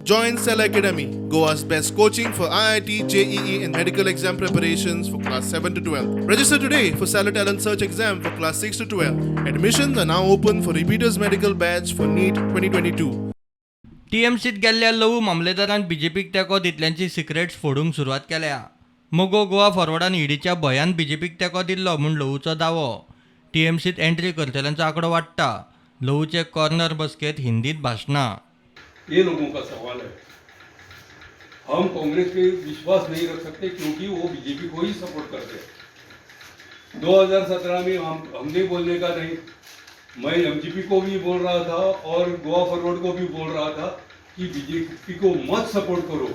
Join Cell Academy, Goa's best coaching for IIT, JEE, and medical exam preparations for class 7 to 12. Register today for Cell Talent Search exam for class 6 to 12. Admissions are now open for repeaters medical batch for NEET 2022. टीएमसीत गेल्ल्या लवू मामलेदारान बीजेपीक तेको दितल्यांची secrets फोडूंक सुरवात केल्या. मोगो गोवा फॉरवर्डान ईडीच्या भंयान बीजेपीक तेको दिल्लो म्हूण लवूचो दावो. टीएमसीत एंट्री करतल्यांचो आंकडो वाडटा. लवूचे कॉर्नर बसकेत हिंदीत भाशणां. ये लोगों का सवाल है. हम कांग्रेस पे विश्वास नहीं रख सकते क्योंकि वो बीजेपी को ही सपोर्ट करते हैं. 2017 में हमने बोलने का नहीं. मैं एमजीपी को भी बोल रहा था और गोवा फॉरवर्ड को भी बोल रहा था कि बीजेपी को मत सपोर्ट करो.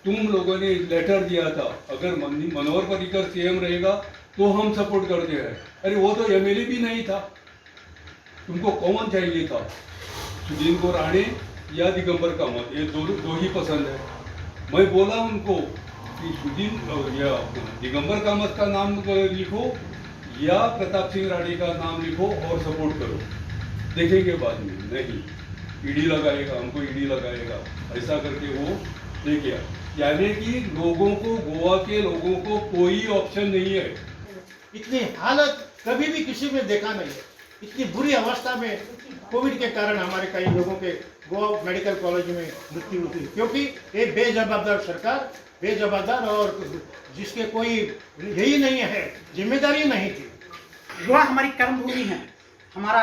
तुम लोगों ने लेटर दिया था अगर मनोहर पर्रिकर सीएम रहेगा तो हम सपोर्ट करते हैं. अरे वो तो एमएलए भी नहीं था. तुमको कौन चाहिए था, सुदीन को राणे या दिगंबर कामत? ये दो ही पसंद है. मैं बोला उनको कि सुदीन या दिगंबर कामत का नाम लिखो या प्रताप सिंह राणे का नाम लिखो और सपोर्ट करो. देखेंगे बाद में. नहीं, ईडी लगाएगा, हमको ईडी लगाएगा, ऐसा करके वो दे गया. यानी कि लोगों को, गोवा के लोगों को कोई ऑप्शन नहीं है. इतनी हालत कभी भी किसी में देखा नहीं है. इतनी बुरी अवस्था में कोविड के कारण हमारे कई लोगों के गोवा मेडिकल कॉलेज में मृत्यु हुई क्योंकि एक बेजवाबदार सरकार, बेजवाबदार और जिसके कोई यही नहीं है, जिम्मेदारी नहीं थी. गोवा हमारी कर्मभूमि है, हमारा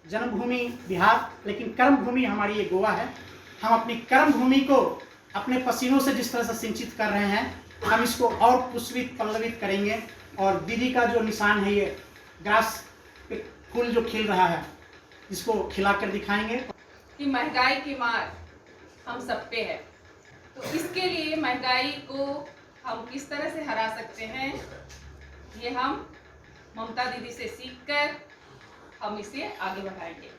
जन्मभूमि बिहार, लेकिन कर्मभूमि हमारी ये गोवा है. हम अपनी कर्मभूमि को अपने पसीनों से जिस तरह से सिंचित कर रहे हैं, हम इसको और पुष्पित पल्लवित करेंगे. और दीदी का जो निशान है, ये ग्रास फूल जो खिल रहा है, इसको खिलाकर दिखाएंगे कि महंगाई की मार हम सब पे है. तो इसके लिए महंगाई को हम किस तरह से हरा सकते हैं, ये हम ममता दीदी से सीखकर हम इसे आगे बढ़ाएंगे.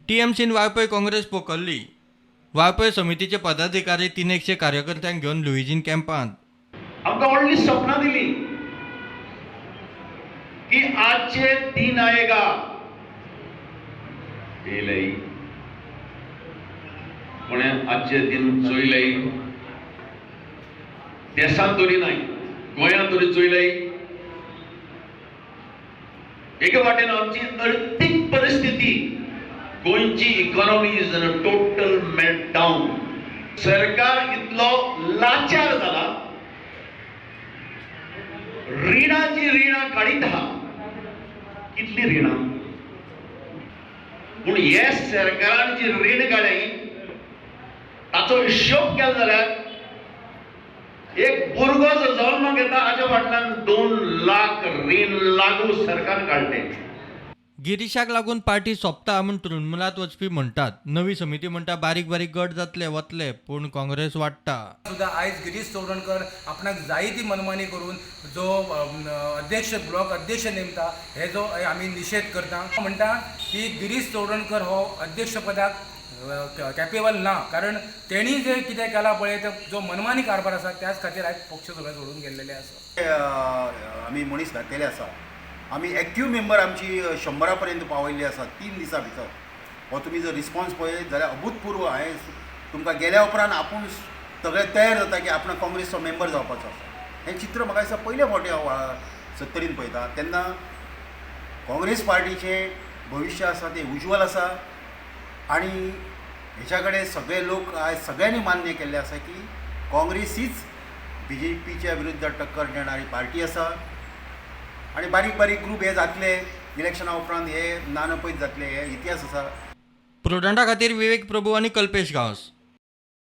टीएमसीन वायपय काँग्रेस पोकल्ली. वायपय समितीचे पदाधिकारी 300 कार्यकर्त्यांक घेवन लुईजीन कॅम्पांत. आमकां व्हडली सपनां दिली कि आजचे दिन आएगा. येयलंय पण आजचे दिन चोयलंय. देशांत तरी नाही, गोंयांत तरी चोयलंय. एके वाटेन आमची आर्थीक परिस्थिती, गोंयची economy is in a total meltdown. सरकार इतलो लाचार जाला, रिणाची रिणां काडीत आहा. कितली रिणां? पूण हे सरकारान जी रीण काडली ताचो हिशोब केलो जाल्यार एक भुरगो जो जल्म घेता हाच्या फाटल्यान 2 लाख रीण लागू सरकार काडले. गिरीशाक लागून पार्टी सोंपता म्हूण तृणमुलांत वचपी म्हणटात. नवी समिती म्हणटा बारीक बारीक गट जातले वतले, पूण काँग्रेस वाडटा. सुद्धा आयज गिरीश चौडणकर आपणाक जाय ती मनमानी करून जो अध्यक्ष, ब्लॉक अध्यक्ष नेमता, हे जो आमी निशेध करता. म्हणटा की गिरीश चौडणकर हो अध्यक्ष पदाक कॅपेबल ना, कारण तेणी जे कितें केलां पळय तो जो मनमानी कारभार आसा त्याच खातीर आयज पक्ष सगळे सोडून गेल्लेले आसा. आमी मनीस घातलेले आसा. आमी एक्टिव्ह मेंबर आमची 100 पर्यंत पावयल्ली आसा 3 दिसां भितर. हो तुमी जर रिस्पॉन्स पळयत जाल्यार अभूतपूर्व. हांवें तुमकां गेल्या उपरांत आपूण सगळे तयार जाता की आपण काँग्रेसचो मेंबर जावपाचो आसा. हें चित्र म्हाका दिसता पयले फावटी हांव 70 पळयता तेन्ना काँग्रेस पार्टीचें भविश्य आसा तें उज्वल आसा. आनी हेच्या कडेन सगळे लोक आयज सगळ्यांनी मान्य केल्लें आसा की काँग्रेस हीच बीजेपीच्या विरुद्ध टक्कर देणारी पार्टी आसा. आणि बारीक बारीक ग्रुप हे जातले इलेक्शना उपरांत, हे नानपैत जातले, हे इतिहास आसा. प्रुडंटा खातीर विवेक प्रभू आनी कल्पेश गांवस.